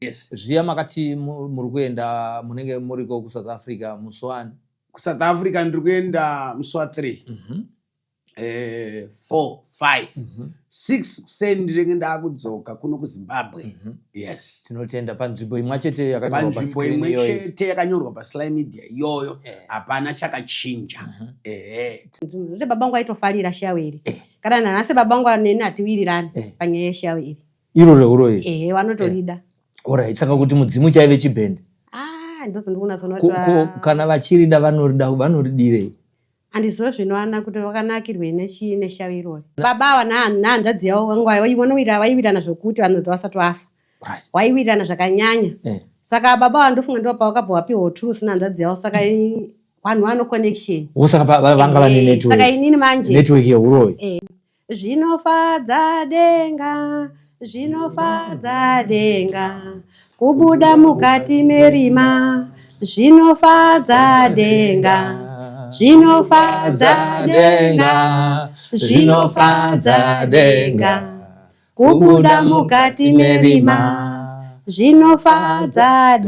Yes. Zviya makati muri kuenda munenge muriko ku South Africa musi 1. Ku South Africa ndiri kuenda musi 3. 4, 5, 6 kusendenge ndakudzoka kuno ku Zimbabwe. Yes. Tinotenda panzvimbo imwe chete yakanyorwa pa screen imwe chete yakanyorwa pa Slime Media iyoyo. Hapana chakachinja. Ndiri babangu aitofarira shaweri. Kana nanase babangu anene atiwirirana panyaya yeshaweri. Iro iri. Vanotorida. Alright, saka kuti mudzimu chaive chibhendi. Ndipo ndikuna sonota. Kana vachirida vanoridire. Andizvo zvinowana kuti vakanakirwe neshawiro. Baba wanhanzvadzi yavo wangu waiwirana zvokuti vanodza vasati vafa. Waiwirana zvakanyanya. Saka baba wandofunga ndipo pawakabva wapiwa turusi nanzvadzi yavo, saka vanhu vano connection. Saka vanga vane network. Saka inini manje network yehuroyi. Zvinofadza denga kubuda mukati merima. Zvinofadza denga kubuda mukati merima. Zvinofadza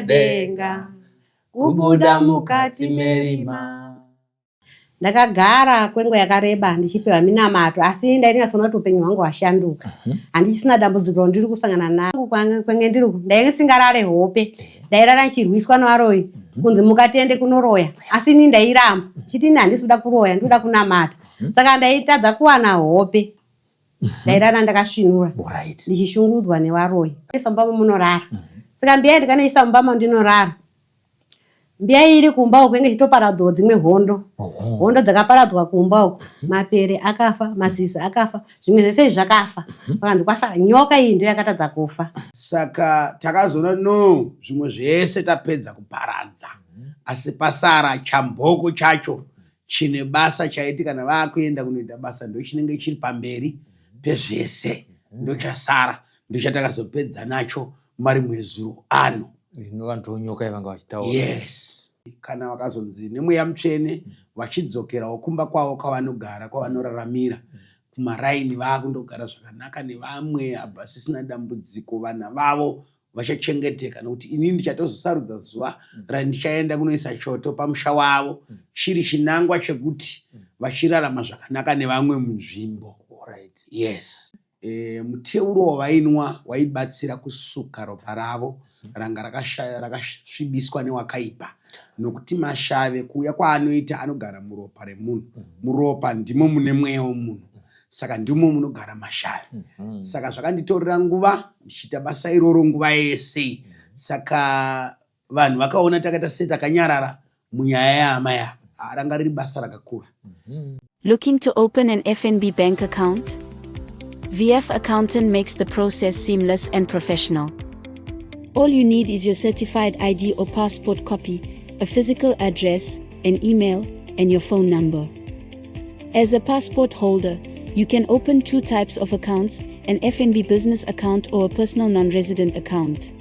denga kubuda mukati merima. Ndakagara kwenguva yakareba ndichipewa minamato, asi ndaingatsoona kuti upenyu hwangu hwashanduka. Handisina dambudziko ndiri kusangana naro kwenge ndiri ndaisingarare hope. Ndairara nchirwiswa nevaroyi kunzi mukatiende kunoroya, asi ini ndairamba chiti ini handisi kuda kuroya, ndinoda kunamata. Saka ndaitadza kuwana hope. Ndairara ndakasvinura ndichishungudzwa nevaroyi. Mumbamo munorara. Saka mbiyai ndikanoisa mumbamo ndinorara. Mbiyai iri kumba uko kwenge chitoparadzwa dzimwe hondo. Hondo dzakaparadzwa kumba uko. Mapere akafa, masisa akafa, zvimwe zvese zvakafa. Pakanzi kwasa nyoka iyi ndiyo yakatadza kufa. Saka takazoona no zvimwe zvese tapedza kuparadza. Asi pasara chamboko chacho chine basa chaiti kana vakuenda kunoita basa ndo chinenge chiri pamberi pezvese. Ndo chasara ndo chatakazopedza nacho mari mwezi ano. Vantu nyoka yavanga vachitaura. Yes. Kana vakazonzi nemweya mutsvene vachidzokerawo kumba kwavo kwavanogara kwavanoraramira kumaraini vakundogara zvakanaka nevamwe abasisina dambudziko. Vana vavo vachachengeteka nokuti inini ndichatozosarudza zuva randichaenda kunoisa choto pamusha wavo chiri chinangwa chekuti vachirarama zvakanaka nevamwe munzvimbo. Yes. Muteuro wavainwa waibatsira kusuka ropa ravo ranga rakasvibiswa newakaipa, nokuti mashave kuuya kwaanoita anogara muropa remunhu. Muropa ndimo mune mweya womunhu, saka ndimo munogara mashave. Saka zvakanditorera nguva ndichiita basa iroro nguva yese. Saka vanhu vakaona takaita setakanyarara munyaya yehama yavo. Ranga riri basa rakakura. Looking to open an FNB bank account? VF Accountant makes the process seamless and professional. All you need is your certified ID or passport copy, a physical address, an email, and your phone number. As a passport holder, you can open 2 types of accounts, an FNB business account or a personal non-resident account.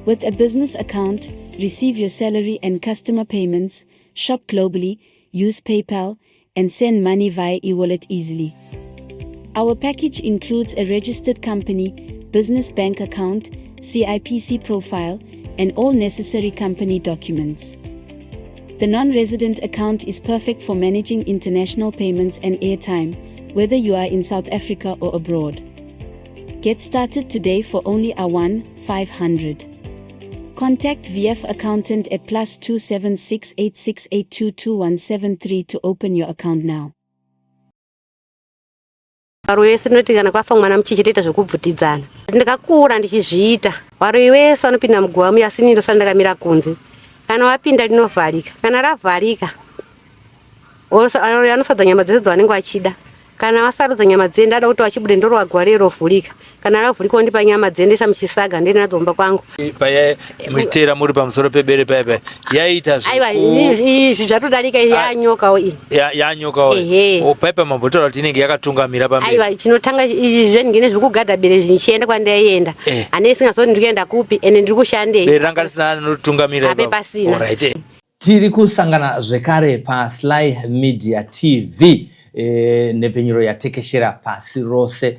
With a business account, receive your salary and customer payments, shop globally, use PayPal, and send money via e-wallet easily. Our package includes a registered company, business bank account, CIPC profile, and all necessary company documents. The non-resident account is perfect for managing international payments and airtime, whether you are in South Africa or abroad. Get started today for only a 1-500. Contact VF Accountant at +276 86822173 to open your account now. Waro wese noti kana kwafa mwana muchichita zvokubvutidzana. Ndakakura ndichizviita. Waro wese anopinda mugwamu yasini ndosara ndakamira kunze. Kana wapinda rinovharika. Kana ravharika, anosadza nyama dzese dzavanenge vachida. Kana wasarudza nyama dzese ndada kuti wachibude ndoro wagware rovhurika. Kana ravhurika ndipa nyama dzendesa muchisaga ndiri nadzomba kwangu. Paya muchitera muri pamusoro pebere paya. Yaita zvikuru. Aiwa izvi zvatodarika yanyokawo iyi. Yanyokawo. Opaipa mabhotoro tinenge yakatungamira pamberi. Aiwa chinotanga izvi zvengene zvekugadha bere zvichienda kwandaienda. Ane isingazoti ndikuenda kupi ene ndiri kushandei. Bere ranga risina anotungamira. Ape pasina. Alright. Tiri kusangana zvekare pa Slime Media TV. nepfenyuro yatekeshera pasi rose.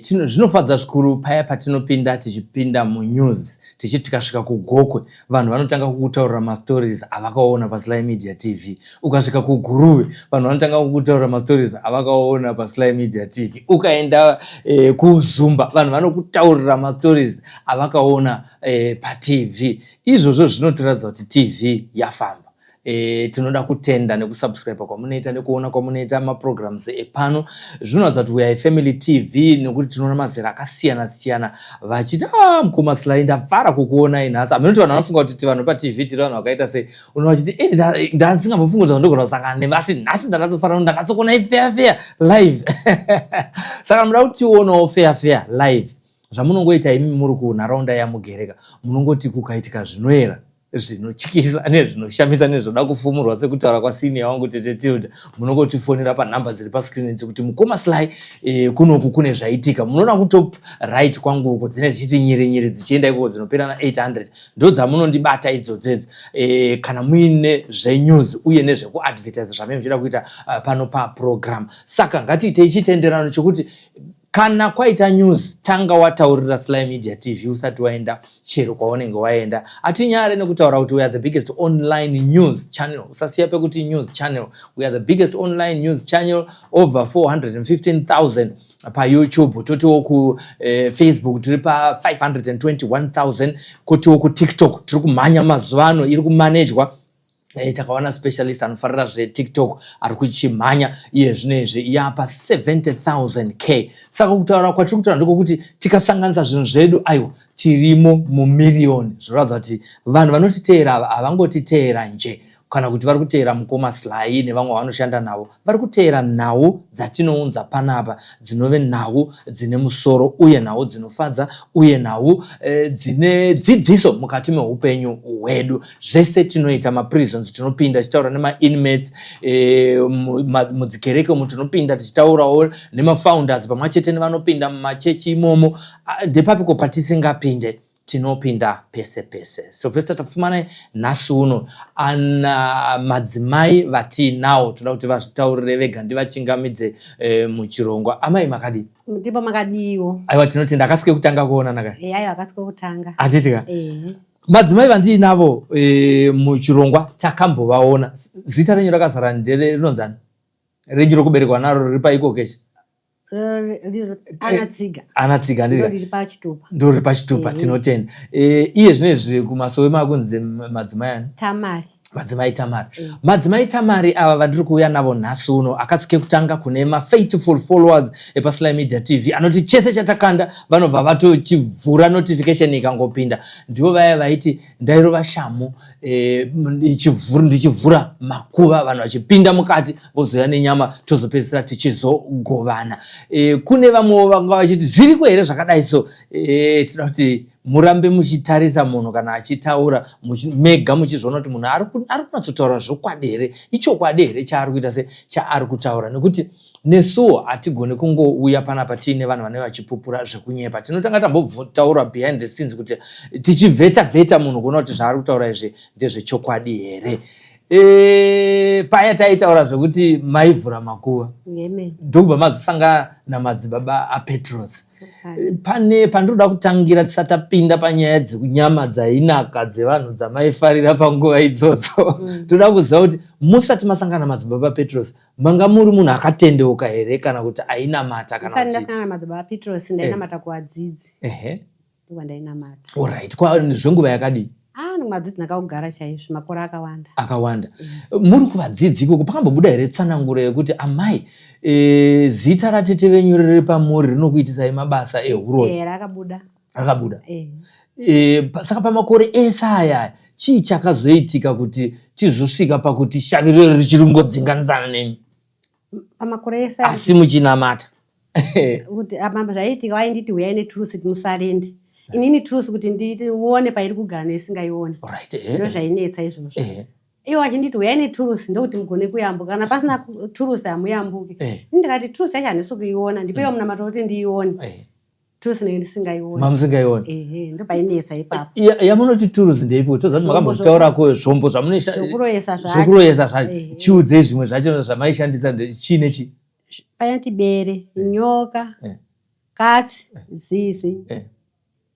Zvinofadza zvikuru paya patinopinda tichipinda munews tichiti tikasvika kugokwe vanhu vanotanga kukutaurira mastories avakaona paSly Media TV. Ukasvika kuguruve vanhu vanotanga kukutaurira mastories avakaona paSly Media TV. Ukaenda kuZumba vanhu vanokutaurira mastories avakaona paTV. Izvozvo zvinotiradza kuti TV yafamba. Tinoda kutenda nekusubscribe kwamunoita nekuona kwamunoita maprograms epano. Zvinoratidza kuti we are family TV nekuti tinoona mazera akasiyana siyana vachiti mukoma Sly ndabvara kukuona inhasi. Aminoti vanhu vanofunga kuti vanhu paTV tiri vanhu vakaita sei. Unochiti ndasingambofunga kuti ndogona kusangana nevasi nhasi ndanatsokuona iFair live. Saka muda kuti tionawo Fair live. Zvamunongoita imi muri kunharaunda yamugereka munongoti kukaitika zvinoera zvinotyisa nezvinoshamisa nezvoda kufumurwa sekutaura kwasenior wangu Tete munongotifonera panhamba dziri pascreen kuti mukoma Sly kunoku kune zvaitika. Munoona kutop right kwangu uko dzine dzichiti nyiri dzichienda ikoko dzinopera na 800 ndo dzamunondibata idzodzedzi. Kana muine zvenews uye nezvekuadvertise zvamene muchida kuita pano paprogram. Saka ngatiite ichitenderano chokuti kana kwaita news tanga wataurira Sly Media TV usati waenda chero kwaunenge waenda. Atinyare nekutaura kuti we are the biggest online news channel. Usasiya pekuti news channel. We are the biggest online news channel, over 415,000 pa YouTube, totiwo ku Facebook tiri pa 521,000, kotiwo ku TikTok tiri kumhanya mazuvano iri kumanejwa. Takawana specialist anofarira zveTikTok ari kuchimhanya iye zvinezvi yapa 70,000k. Saka kutaura kwatiri kutaura ndiko kuti tikasanganisa zvinhu zvedu aiwa tirimo mumiliyoni. Zvinoratidza kuti vanhu vanotiteera havangotiteera nje kana kuti vari kuteera mukoma Sly nevamwe vanoshanda navo. Vari kuteera nhau dzatinounza panapa dzinove nhau dzine musoro uye nhau dzinofadza uye nhau dzine dzidziso mukati meupenyu hwedu. Zvese tinoita maprisons tinopinda tichitaura nemainmates mudzikereke umu tinopinda tichitaurawo nemafounders pamwe chete nevanopinda mumachechi imomo. Ndepapiko patisingapinde tinopinda pese pese. So first tafumana nhasi uno ana madzimai vatinawo toda kuti vazvitaurire vega ndivachingamidze muchirongwa. Amai makadi ndipo makadiwo aiwa tinoti ndakasike kutanga kuona naka aiwa akasike kutanga atitika madzimai vandinavo muchirongwa takambovaona. Zita renyu rakazara ndere rinonzani renyu rokuberekwa naro riri paiko keshi anatsiga ndori pachitupa tinotenda. Iye zvinezvi kumasove makunzi madzimai ani madzimai Tamari. Madzimai Tamari ava vandiri kuuya navo nhasi uno akasike kutanga kune mafaithful followers epaSly Media TV anoti chese chatakanda vanobva vatochivhura notification ikangopinda. Ndivo vaya vaiti ndairova shamu ndichivhura makuva vanhu vachipinda mukati vozoya nenyama tozopedzisira tichizogovana. Kune vamwe vanga vachiti zviriko here zvakadai so. Tinoda kuti murambe muchitarisa munhu kana achitaura mega muchizviona kuti munhu ari kunatsotaura zvokwadi here, ichokwadi here chaari kuita sechaari kutaura. Nekuti nesuwo hatigone kungouya panapa tiine vanhu vanenge vachipupura zvekunyepa. Tinotanga tambotaura behind the scenes kuti tichivheta munhu kuona kuti zvaari kutaura izvi ndezvechokwadi here. Paya taitaura zvekuti maivhura makuva ndokubva mazosangana namadzibaba aPetros. Pane pandoda kutangira tisatapinda panyaya dzenyama dzainaka dzevanhu dzamaifarira panguva idzodzo. Toda kuziva kuti musati masangana namadzibaba Petros manga muri munhu akatendeuka here kana kuti ainamata kana kuti ndasangana namadzibaba Petros ndainamata kuwadzidzi. Ndiko ndainamata. Alright, zvenguva yakadii? Madzidzi ndakagara chaizvo makore akawanda. Muri kuvadzidzi ikoko pakambobuda here tsananguro yekuti amai zita ratete venyu riri pamuri rinokuitisai mabasa ehuroi? Rakabuda. Saka pamakore ese aya chii chakazoitika kuti tizosvika pakuti shaviro richiri kungodzinganisana nemi pamakore ese asi muchinamata? Kuti apa zvaitika vainditi uyai neturusi musarende. Inini turusi kuti ndione pairi kugara nesingaione. Ndo zvainetsa izvozvo. Iwo achinditi uyai neturusi ndokuti mugone kuyambuka. Kana pasina turusi hamuyambuki. Ndikati turusi yacho handisi kuiona ndipewo munamato kuti ndiione. Turusi nenge ndisingaione. Mamusingaione. Ndo painetsa ipapo. Yamunoti turusi ndeipo toza kuti makambotaurako zvombo zvamunoita zvokuroyesa zvacho. Zvokuroyesa zvacho. Chiudzei zvimwe zvacho zvamaishandisa chiine chi? painoti bere, nyoka, katsi, zizi.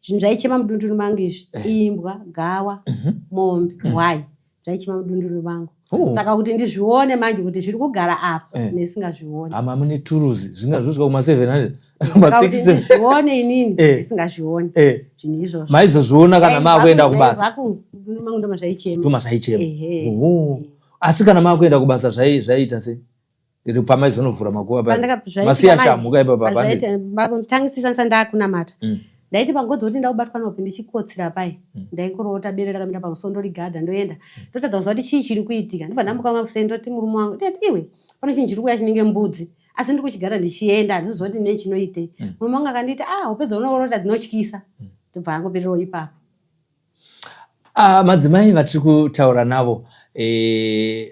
Zvinhu zvaichema mudunduru mangu izvi, imbwa, gawa, mombe, hwai, zvaichema mudunduru mangu. Saka kuti ndizvione manje kuti zviri kugara apa nesingazvioni. Ama mune turuzi zvingazvosvika kuma 700 kuti ndizvione inini ndisingazvioni. Zvinhu izvozvo maizozviona kana makuenda kubasa. Mudunduru mangu ndoma zvaichema. Ndoma zvaichema. Asi kana makuenda kubasa zvaiita sei? Iri pamaizonovhura makuva pa. Masiya shamuka ipa pande. Tangisisa ndakunamata. Ndaiti pangodzi kuti ndaubatwa nopi ndichikotsira pai. Ndaingorota bere rakamira pamusondo rigadha ndoenda. Ndotadza kuzwa kuti chii chiri kuitika. Ndibva ndamuka makusendo kuti murume wangu. Ndati iwe pane chinhu chiri kuya chinenge mbudzi. Asi ndiri kuchigara ndichienda handizozwa kuti nechinoite. Murume wangu akanditi upedza unorota dzinotyisa. Ndobva angopererawo ipapo. Madzimai vatiri kutaura navo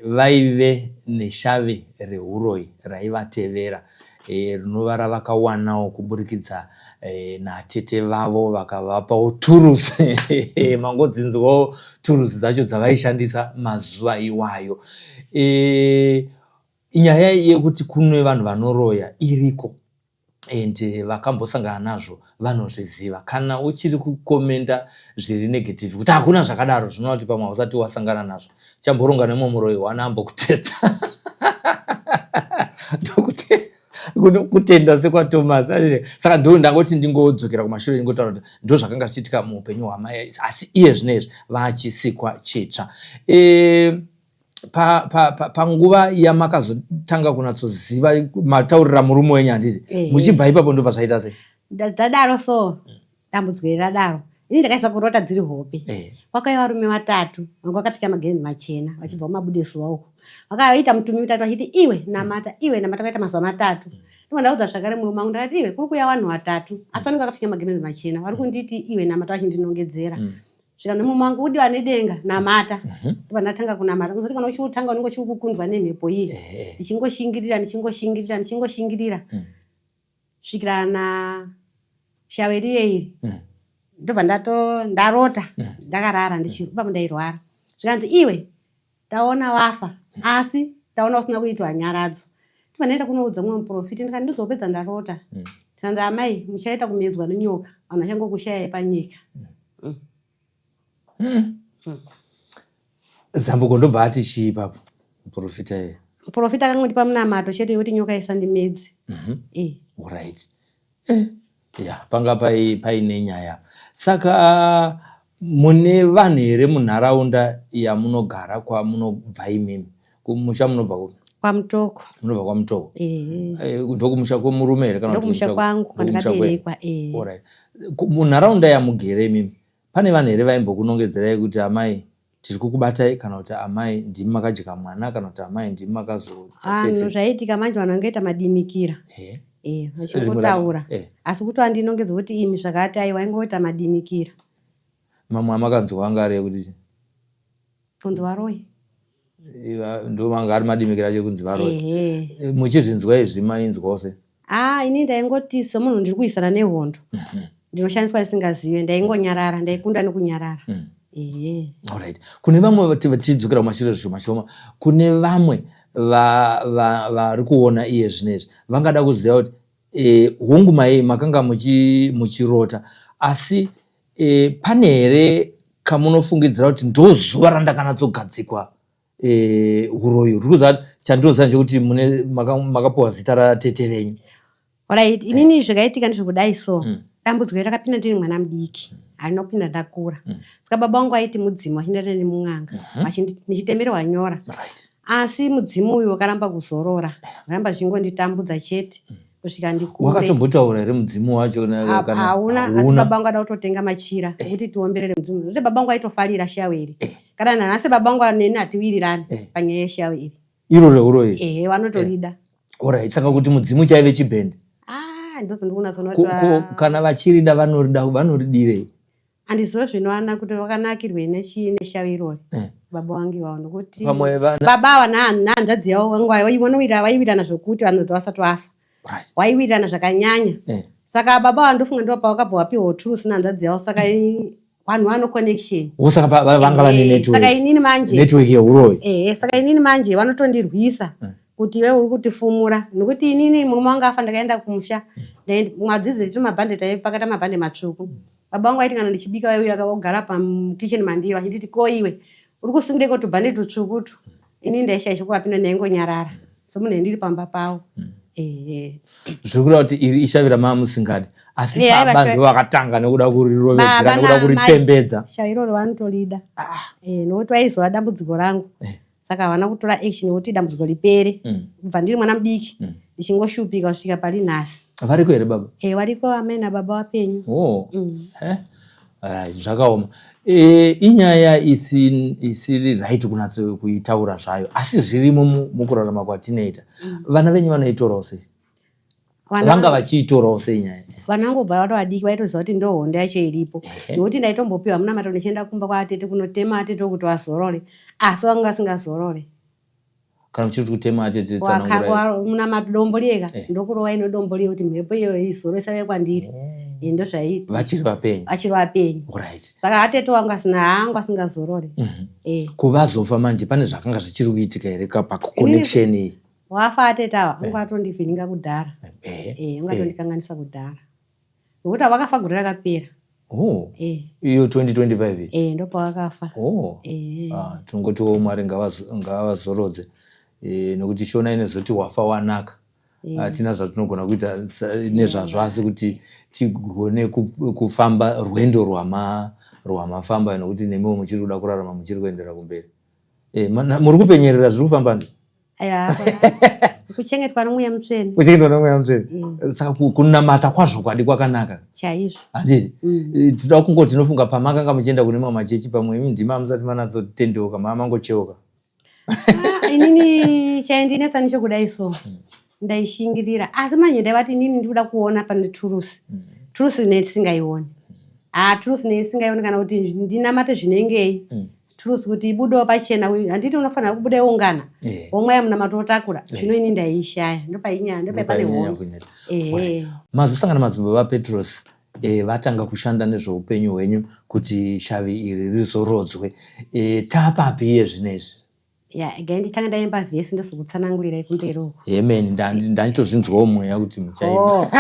vaive neshave rehuroi raivatevera rinova ravakawanawo kuburikidza natete vavo vakavapawo turuzi mangodzinzwawo turuzi dzacho dzavaishandisa mazuva iwayo. Inyaya yekuti kune vanhu vanoroya iriko ende vakambosangana nazvo vanozviziva. Kana uchiri kukomenda zviri negative kuti hakuna zvakadaro zvinova kuti pamwe hausati wasangana nazvo chamboronga nemwe muroyi wana ambokutedza kutenda sekwaThomas. Saka ndangoti ndingodzokera kumashure ndingotaura kuti ndo zvakanga zvichiitika muupenyu hwamai asi iye zvinezvi vachisikwa chitsva. Panguva yamakazotanga kunatsoziva mataurira murume wenyu handiti muchibva ipapo ndobva zvaita sei? Ndadaro so dambudziko radaro ini ndakaisa kurota dziri hope. Wakaiva varume vatatu vanga vakapfeka magendi machena vachibva kumabude zuva uko. Vakaita mutumi mitatu vachiti iwe namata kaita mazuva 3. Ndibva ndaudza zvakare murume wangu ndakati iwe kuri kuya vanhu vatatu asi vanenge vakapfeka magendi machena vari kunditi iwe namata vachindinongedzera. Svika nemurume wangu udiwa nedenga namata. Ndibva ndatanga kunamata kuzoti kana uchitanga unenge uchikukundwa nemhepo iyi. Ndichingoshingirira. Svikira na shaweri iri. Ndobva ndarota ndakarara ndichipapo ndairwara. Zvikanzi iwe taona wafa asi taona usina kuitwa nyaradzo. Ndibva ndaenda kunoudza mumwe muprofiti ndikati ndizopedza ndarota. Tanzi amai muchaita kumedzwa nenyoka vanhu vachangokushayai panyika. Zambuko ndobva ati chii ipapo muprofita iye? Muprofita akangondipa munamato chete yekuti nyoka isandimedze. Alright. Panga paine nyaya. Saka mune vanhu here munharaunda yamunogara kwamunobva imimi? Kumusha munobva ku? KwaMutoko. Munobva kwaMutoko? Ndokumusha kwomurume here kana ndokumusha kwangu kwandakaberekwa. Alright. Munharaunda yamugere imimi pane vanhu here vaimbokunongedzerai kuti amai tiri kukubatai kana kuti amai ndimi makajika mwana kana kuti amai ndimi makazoita zvaitika manje vanhu vangaita madimikira. Vachingotaura asi kuti andinongedza kuti imi zvakati aiwa ingoita madimikira. Mamwe amakanzwa anga ari ekuti kunzi varoi ndo manga ari madimikira chekunzi varoi. Muchizvinzwa izvi mainzwawo se? Ini ndaingoti semunhu ndiri kuisana nehondo ndinoshandiswa isingazive ndaingonyarara ndaikunda nekunyarara. Alright. Kune vamwe tichidzokera kumashure zvishoma kune vamwe vari kuona iye zvinezvi vangada kuziva kuti hongu mai makanga muchirota asi pane here kamunofungidzira kuti ndo zuva randakanatsogadzikwa uroyi? Uri kuziva kuti chandinoziva ndechekuti makapiwa zita ratete venyu. Alright, inini zvakaitika ndizvokudai so dambudziko rakapinda ndiri mwana mudiki harina kupinda ndakura. Saka baba vangu aiti mudzimu achinda neni mung'anga nichitemerwa nyora. Asi mudzimu uyu wakaramba kuzorora ramba zvingonditambudza chete kusvika ndikure. Wakatombotaura here mudzimu wacho? Hauna, asi baba vangu ada kutotenga machira ekuti tiomberere mudzimu. Zvekuti baba vangu aitofarira shaweri kana nanhasi baba vangu neni hatiwirirani panyaya yeshaweri iro reuroyi. Vanotorida. Alright. Saka kuti mudzimu chaive chibhendi kana vachirida vanoridire? Handizivi zvinowana kuti vakanakirwe neshavirori baba vangu ivavo nokuti baba ava nahanzvadzi yavo vaiwirirana zvokuti vanodza vasati vafa. Waiwirirana zvakanyanya. Saka baba vandofunga ndo pavakabva vapiwa turusi nahanzvadzi yavo. Saka vanhu vano connection. Saka vanga vane network. Saka inini manje network yeuroyi. Saka inini manje vanotondirwisa kuti wewe uri kutifumura nekuti inini murume wangu afa ndakaenda kumusha madzidzi etu mabhande taipakata mabhande matsvuku. Baba wangu aiti kana ndichibika wewe akagara pamkicheni mandiro achiti koiwe uri kusungireko tubhande tutsvukutu. Ini ndaishaisha kuwapinda naingonyarara so munhu ndiri pamba pawo. Zvikura kuti iri ishavira mamusingadi asi baba ndo vakatanga nekuda kurirovedzera nekuda kuripembedza. Shairo vanotorida nokuti vaizova dambudziko rangu saka havana kutora action yekuti dambudziko ripere kubva ndiri mwana mudiki ndichingoshupika kusvika pari nhasi. Variko here baba? Variko amai nababa vapenyu. Zvakaoma. Inyaya isiri right kunatso kuitaura zvayo asi zvirimo mukurarama kwatinoita. Vana venyu vanoitorawo sei? Vanga vachiitorawo sei nyaya? Vanangu bva vari vadiki vaitoziva kuti ndo hondo yacho iripo nokuti ndaitombopiwa muna mato ndichienda kumba kwaatete kunotema atete kuti vazorore asi vanga vasingazorore. Kana uchiri kutema atete muna mato dombo riega ndokurova ino dombo riega kuti mhepo iyo izoresa ve kwandiri ndo zvaiita vachiri vapenyu. Saka atete wangu anga asingazorore. Kuvazofa manje pane zvakanga zvichiri kuitika here paconnection iyi? Wafa atete ava anga atondivhiringa kudhara anga atondikanganisa kudhara nokuti vakafa gore rakapera. Iyo 2025 ndo pavakafa. Tinongotiwo Mwari ngavazorodze nokuti shona inezoti wafa wanaka. Hatina zvatinogona kuita nezvazvo asi kuti tigone kufamba rwendo rwamafamba nokuti nemiwo muchiri kuda kurarama muchiri kuendera kumberi. Muri kupenyerera zviri kufamba ndo? Kuchengetwa nomweya mutsvene. Kuchengetwa nomweya mutsvene. Saka kunamata kwazvo kwadi kwakanaka. Chaizvo. Handiti? Tinoda kungoti tinofunga pamakanga muchienda kune mamwe machechi pamwe ndima musati manatsotendeuka mamangocheuka. Inini chaindinetsa nechokudai so ndaishingirira asi manje ndaivati inini ndikuda kuona pane turusi nesingaioni. Turusi nesingaioni kana kuti ndinamate zvinengei. Turusi kuti ibudewo pachena handiti unofanira kubuda ungana omweya munamato otakura zvino ini ndaishaya ndopane hondo. Mazosangana madzimba vaPetros vatanga kushanda nezveupenyu hwenyu kuti shavi iri rizorodzwe. Tapapi yezvinezvi? Nditanga ndaimba vhesi ndozokutsanangurirai kumberi uko. Amen. Ndachitozvinzwawo mweya kuti muchaimba.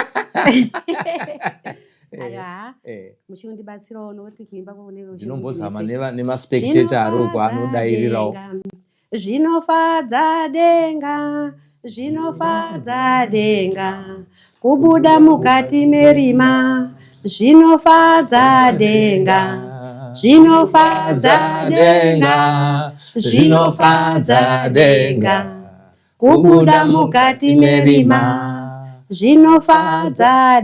Muchindibatsirawo nokuti kuimba ndinombozama nemaspectator ariko anodairirawo. Zvinofadza denga kubuda mukati merima. Zvinofadza denga kubuda mukati merima. Zvinofadza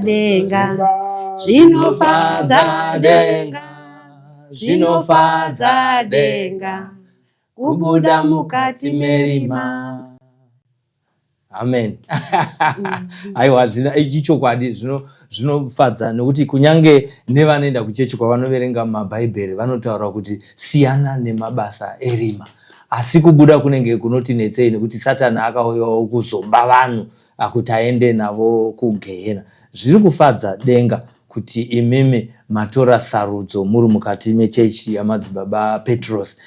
denga kubuda mukati merima. Amen. Aiwa ichokwadi zvinofadza nokuti kunyange nevanoenda kuchechi kwavanoverenga mabhaibheri vanotaura kuti siyana nemabasa erima. Asi kubuda kunenge kunotinetsei nekuti Satani akauyawo kuzomba vanhu kuti aende navo kugehena. Zviri kufadza denga kuti imimi matora sarudzo muri mukati mechechi yamadzibaba Petros.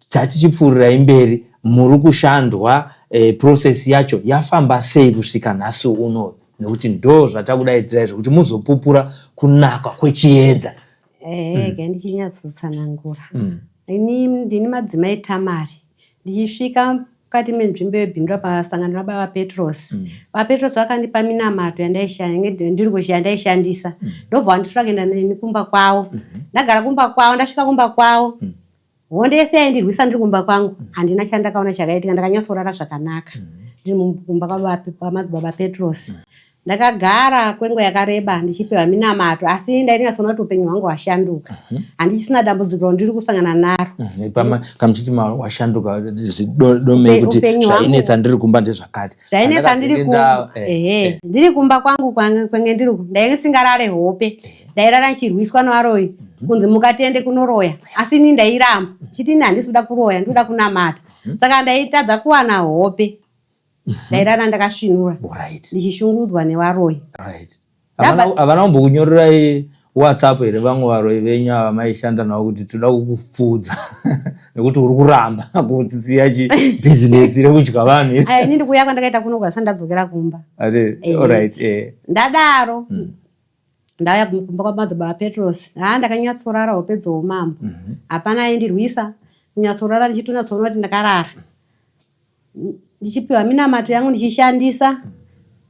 Tatichipfuurirai mberi muri kushandwa process yacho yafamba sei kusvika nhasi uno nekuti ndo zvatakudaidzirai kuti muzopupura kunaka kwechiedza. Ndichinyatsotsanangura. Ndini madzimai Tamari ndichisvika mukati menzvimbo yebhindura pasangano nababa Petros. VaPetros vakandipa minamato yandaishandisa ndobva vanditora kuenda neni kumba kwavo. Ndagara kumba kwavo, ndasvika kumba kwavo hondo yese yaindirwisa ndiri kumba kwangu handina chandakaona chakaitika. Ndakanyatsorara zvakanaka ndiri mukumba kwamadzibaba Petros. Ndakagara kwenguva yakareba ndichipiwa minamato asi ndainatsoona kuti upenyu hwangu hwashanduka. Handisina dambudziko ndiri kusangana naro. Kamuchiti washanduka zvidomei kuti zvainetsa ndiri kumba ndezvakati. Zvainetsa ndiri kumba kwangu kwenge ndiri ndaisingarare hope. Ndairara nchirwiswa nevaroyi kunzi mukatende kunoroya asi ini ndairamba chiti ini handisi kuda kuroya ndinoda kunamata. Saka ndaitadza kuwana hope. Ndairara ndakasvinura ndichishungudzwa nevaroyi. Havana kumbokunyorerai WhatsApp here vamwe varoi venyu ava maishanda navo kuti toda kukupfudza nekuti uri kuramba kuti siya chibhizinesi rekudya vanhu. Ini ndikuuya kwandakaita kuno kwasandadzokera kumba. Alright. Ndadaro ndauya kumba kwamadzibaba Petros. Ndakanyatsorara hope dzoumambo. Hapana aindirwisa. Kunyatsorara ndichitonatsoona kuti ndakarara. Ndichipiwa minamato yangu ndichishandisa.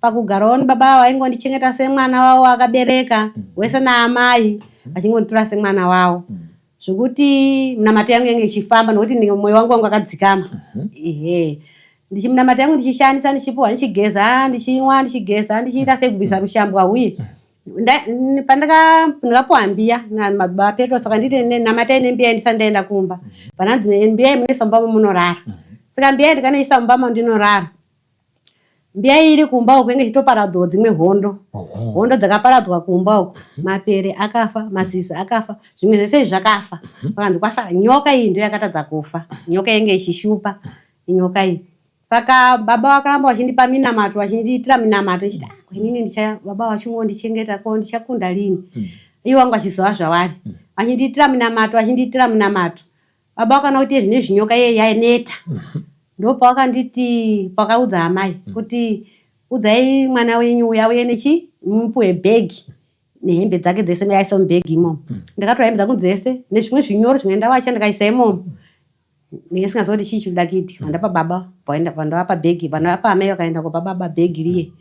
Pakugarawo baba vaingondichengeta semwana wavo akabereka wese naamai achingonditora semwana wavo zvekuti minamato yangu yange ichifamba nokuti mwoyo wangu wangu akadzikama. Minamato yangu ndichishandisa ndichipiwa ndichigeza ndichinwa ndichigeza ndichiita sekubvisa rushambwa uye ndakapiwa mbiya namababa Petros saka nditi namatai nembiya ndisandaenda kumba pananzi mbiya munoisa mumbamo munorara saka mbiya ndikanoisa mumbamo ndinorara. Mbiya iri kumba uko inge chitoparadzwa dzimwe hondo dzakaparadzwa kumba uko mapere akafa masisi akafa zvimwe zvese zvakafa pakanzi kwasa nyoka iyi ndio yakatadza kufa nyoka inge ichishupa nyoka iyi saka baba vakaramba vachindipa minamato vachindiitira minamato ichiti kwenini baba vachingondichengeta ko ndichakunda lini iwo wangu achizova zvavari vachindiitira minamato baba vakana kuti zvinezvi nyoka iye yaineta ndopavakanditi pakaudza amai kuti udzai mwana wenyu uya uye mupuwe bhegi nehembe dzake dzese yaisa mubhegi imomo. Ndakatora hembe dzangu dzese nezvimwe zvinyoro zvimwe ndavacha ndikaisa imomo. Ndisingazoti chii chinoda kuitika. Vandapa baba vandavapa bhegi vandavapa amai vakaenda kubaba bhegi riye.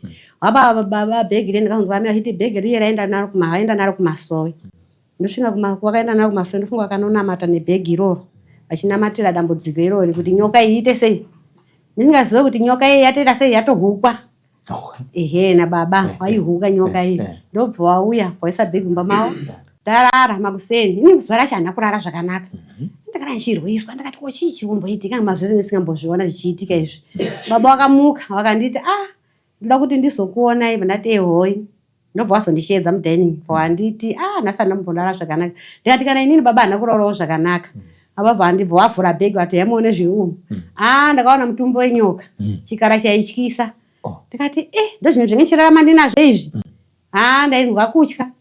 Vapa baba bhegi riye ndikazonzwa amai vachiti bhegi riye raenda naro kumasowe. Ndosvika wakaenda naro kumasowe ndofunga vakanonamata nebhegi iroro. Vachinamatira dambudziko irori kuti nyoka iite sei. Ndisingazive kuti nyoka iyi yatoita sei yatohukwa. Nababa waihuka nyoka iyi. Ndobva wauya waisa bhegi mumba mavo. Tarara makuseni. Ini zuva racho handina kurara zvakanaka. Ndakara ndichirwiswa ndakati chii chiromboitika mazvese ndisingambozviona zvichiitika izvi. Baba wakamuka wakanditi ndoda kuti ndizokuonai ndati hoi. Ndobva wazondishedza mudining wanditi nhasi handina kumbonara zvakanaka. Ndikati kana inini baba handina kurarawo zvakanaka. Ababa handibva wavhura bhegi wati hemuone zviumu. Ndakaona mutumbo wenyoka. Chikara chaityisa. Ndikati ndozvinhu zvinenge chirarama ndinazvo izvi. Ndainzwa kutya.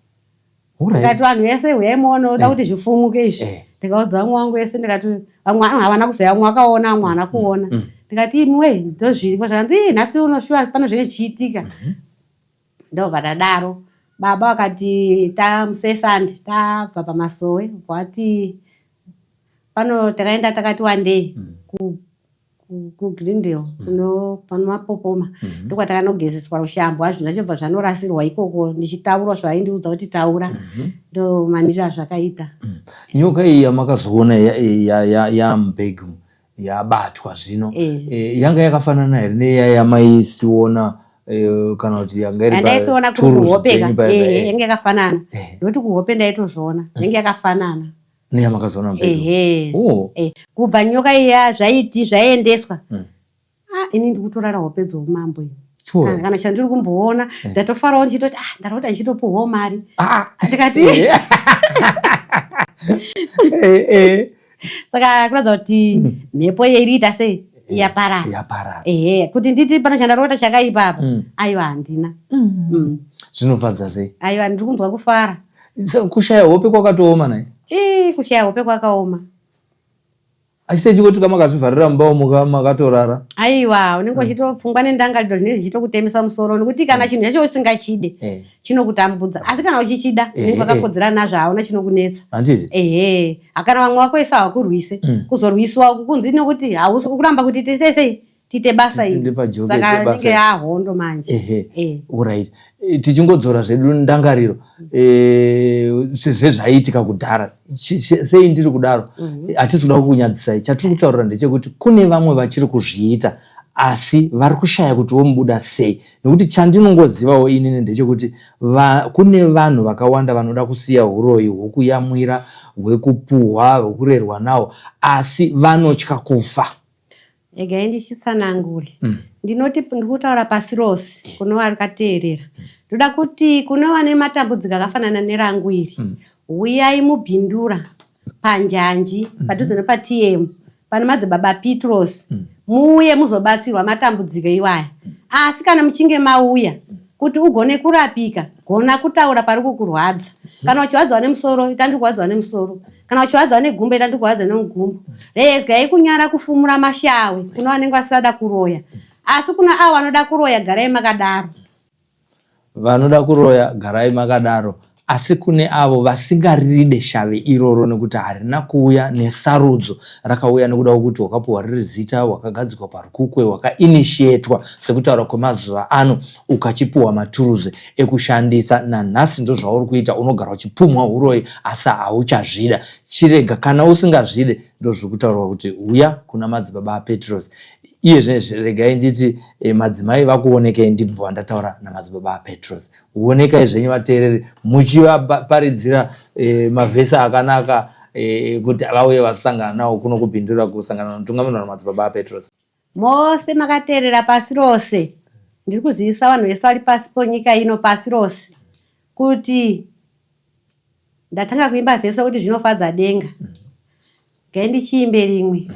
Ndikati vanhu vese huyai muone oda kuti zvifumuke izvi. Ndikaudza vamwe vangu vese ndikati vamwe havana kuziva vamwe vakaona vamwe havana kuona. Ndikati imwe ndozviripo zvakanzi nhasi unoshuva pano zvinenge zvichiitika. Ndobva tadaro. Baba vakati tamusesande tabva pamasowe kwati pano takaenda takati wandei kuGreendale pano mapopoma ndokwatakandogezeswa rushambwa zvinhu zvacho bva zvanorasirwa ikoko ndichitaura zvaindiudza kuti taura ndo mamiriro azvakaita. Nyoka iyi yamakazoona yamubhegi yabatwa zvino yanga yakafanana here neyamaisiona kana kuti yandaisiona kuri kuhopeka yange yakafanana ndokuti kuhope ndaitozviona yange yakafanana neyamakazoona mubhegi. Kubva nyoka iya zvaiendeswa ini ndikutorara hope dzoumambo iyo kana chandiri kumboona ndatofarawo ndichitoti ndarota ndichitopuwawo mari ndikati saka kuratidza kuti mhepo yeiriita sei yaparara. Kuti nditi pana chandarota chakaipa apa aiwa handina. Zvinofadza sei? Aiwa ndiri kunzwa kufara. Kushaya hope kwakatooma naye. Kushaya hope kwakaoma. Achite chikuti kamakazvivharira mumba umu makatorara. Aiwa unenge uchitopfungwa nendangariro zvinenge zvichitokutemesa musoro nekuti kana chinhu chacho usingachide chinokutambudza asi kana uchichida unenge wakakodzera nazvo hauna chinokunetsa. Handiti? Kana vamwe vako vese havakurwise kuzorwiswa uku kunzi nokuti hausi kuramba kuti tiite sei tiite basa iri saka rinenge hondo manje. Alright. Tichingodzora zvedu ndangariro sezvaiitika kudhara sei ndiri kudaro hatisi kuda kukunyadzisai. Chatiri kutaurira ndechekuti kune vamwe vachiri kuzviita asi vari kushaya kuti vomubuda sei nekuti chandinongozivawo inini ndechekuti kune vanhu vakawanda vanoda kusiya uroyi hwokuyamwira hwekupuhwa hwekurerwa nawo asi vanotya kufa. Egai ndichitsanangure ndinoti ndikutaura pasi rose kuno vari kateerera ndoda kuti kuno vane matambudziko akafanana nerangu iri uyai mubhindura panjanji padhuze nepaTM pane madzibaba Petros muuye muzobatsirwa matambudziko iwaya asi kana muchinge mauya kuti ugone kurapika, gona kutaura pari kukurwadza. Kana uchirwadziwa nemusoro, ita ndirikuradziwa nemusoro. Kana uchirwadziwa negumbo, ita ndirikuradziwa negumbo. Regai kunyara kufumura mashawe kune vanenge vasada kuroya. Asi kuna avo vanoda kuroya, garai makadaro. Vanoda kuroya, garai makadaro. Asi kune avo vasingaride shave iroro nekuti harina kuuya nesarudzo, rakauya nekuda kuti wakapuwa riri zita, wakagadzikwa parukukwe, wakainitiatwa sekutaura kwemazuva ano, ukachipuwa maturuzi ekushandisa. Nanhasi ndo zvauri kuita, unogara uchipumwa uroyi asi hauchazvida. Chirega kana usingazvide ndo zvekutaurwa kuti uya kuna madzibaba aPetros. Iye regai nditi madzimai vakuonekei ndibva wandataura namadzibaba aPetros. Uonekai zvenyu vateereri muchivaparidzira mavhesi akanaka kuti vauye vasangana nawo kuno kupindura kusangana nomutungamiriri namadzibaba aPetros. Mose makateerera pasi rose, ndiri kuzivisa vanhu vese vari pasi ponyika ino pasi rose kuti ndatanga kuimba vhesi kuti zvinofadza denga. Gai ndichiimbe rimwe.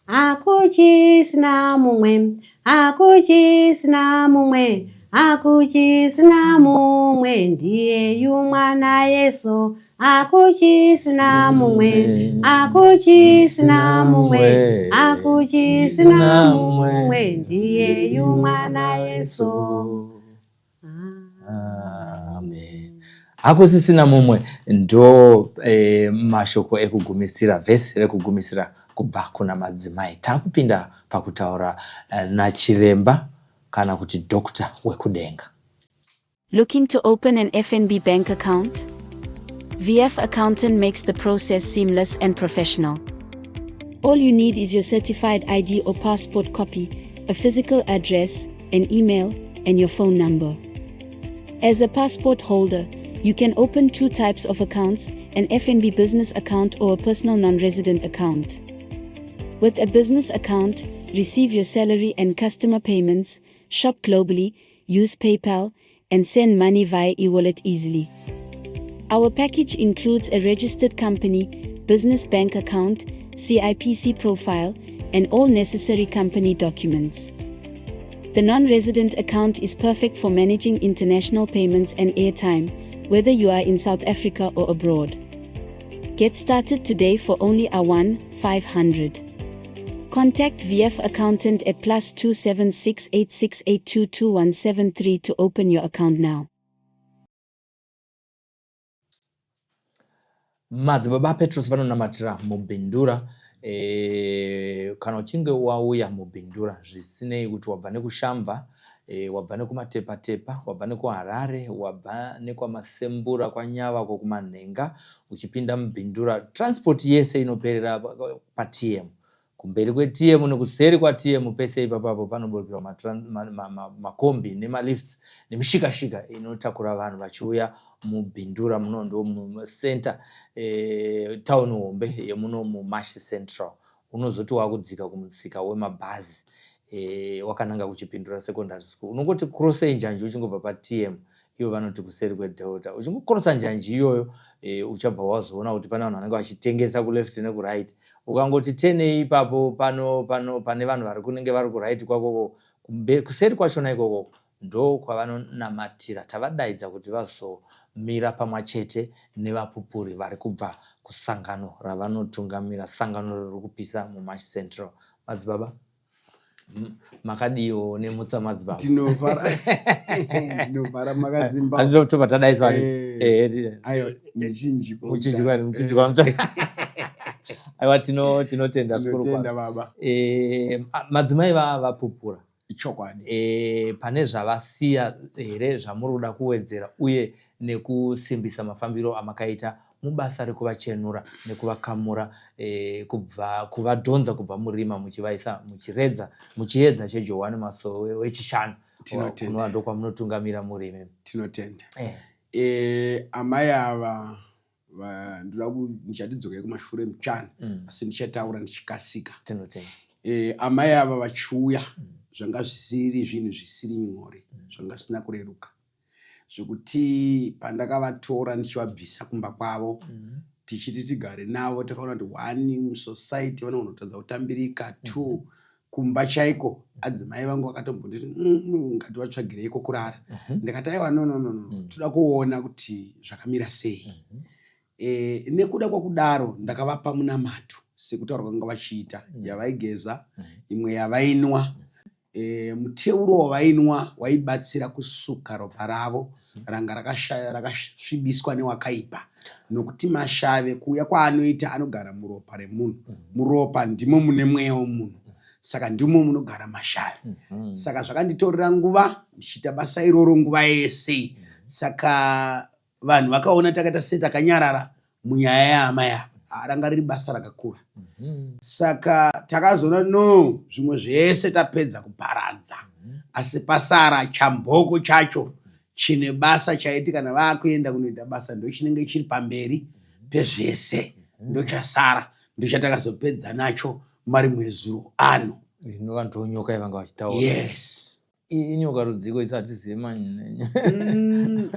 Hakuchisina mumwe, hakuchisina mumwe, hakuchisina mumwe, ndiyeyu mwana Yesu. Hakuchisina mumwe, hakuchisina mumwe, hakuchisina mumwe, ndiyeyu mwana Yesu. Amen. Hakusisina mumwe ndo mashoko ekugumisira, vhesi rekugumisira kubva kuna madzimai. Takupinda pakutaura nachiremba kana kuti doctor wekudenga. Looking to open an FNB bank account? VF Accountant makes the process seamless and professional. All you need is your certified ID or passport copy, a physical address, an email, and your phone number. As a passport holder, you can open 2 types of accounts, an FNB business account or a personal non-resident account. With a business account, receive your salary and customer payments, shop globally, use PayPal, and send money via e-wallet easily. Our package includes a registered company, business bank account, CIPC profile, and all necessary company documents. The non-resident account is perfect for managing international payments and airtime, whether you are in South Africa or abroad. Get started today for only a 1-500. Contact VF Accountant at +276 8682 2173 to open your account now. Madzibaba aPetros vanonamatira mubhindura. Kana uchinge wauya mubhindura, zvisinei kuti wabva nekushamva, wabva nekumatepa-tepa, wabva nekuHarare, wabva nekwamasembura, kwanyava, kumanhenga, uchipinda mubhindura, transport yese inoperera paTM. Kumberi kweTM nekuseri kwaTM pese ipapo panoburukirwa makombi nemalifts nemishikashika inotakura vanhu vachiuya mubhindura muno ndo mucenter town hombe yemuno muMashi Central. Unozoti wakudzika kumutsika wemabhazi wakananga kuchipindura secondary school, unongoti cross njanji uchingobva paTM, ivo vanoti kuseri kweDelta. Uchingokrosa njanji iyoyo uchabva wazoona kuti pane vanhu vanenge vachitengesa kuleft nekuright. Ukangoti tenei ipapo pane vanhu vari kunenge vari kuright kwako, kuseri kwachona ikoko ndo kwavanonamatira. Tavadaidza kuti vazomira pamwachete nevapupuri vari kubva kusangano ravanotungamira, sangano riri kupisa muMashi Central. Madzibaba, makadiwo nemutsa madzibaba. Tinovhara makazimba. Andinotoba tadaisa ayo muchinjikwa. Aiwa tinotenda zvikuru tinotenda baba. Madzimai vapupura. Ichokwadi. Pane zvavasiya here zvamuri kuda kuwedzera uye nekusimbisa mafambiro amakaita mubasa rekuvachenura nekuvakamura kuvadhonza kubva murima muchivaisa muchiedza cheJohani Masowe wechishanu kunova ndokwamunotungamira murime. Tinotenda. Amai ava ndoda ndichatidzokera kumashure muchana asi ndichataura ndichikasika. Tinotenda. Amai ava vachiuya zvanga zvisiri zvinhu zvisiri nyore, zvanga zvisina kureruka, zvekuti pandakavatora ndichivabvisa kumba kwavo tichiti tigare navo takaona kuti 1 musociety vanogona kutadza kutambirika, 2 kumba chaiko adzimai vangu vakatombonditi ngati vatsvagireiko kurara. Ndikati aiwa no toda kuona kuti zvakamira sei. Nekuda kwakudaro ndakavapa munamato sekutaura kwanga vachiita yavaigeza, imwe yavainwa. Muteuro wavainwa waibatsira kusuka ropa ravo ranga rakasvibiswa newakaipa, nokuti mashave kuuya kwaanoita anogara muropa remunhu. Muropa ndimo mune mweya womunhu, saka ndimo munogara mashave. Saka zvakanditorera nguva ndichiita basa iroro nguva yese. Saka vanhu vakaona takaita setakanyarara munyaya yehama yavo. Ranga riri basa rakakura. Saka takazoona no zvimwe zvese tapedza kuparadza, asi pasara chamboko chacho chine basa chaiti kana vakuenda kunoita basa ndo chinenge chiri pamberi pezvese, ndo chasara, ndo chatakazopedza nacho marimwe zuro ano. Inova nyoka yavanga vachitaura. Yes. Inyoka rudziko isati zema.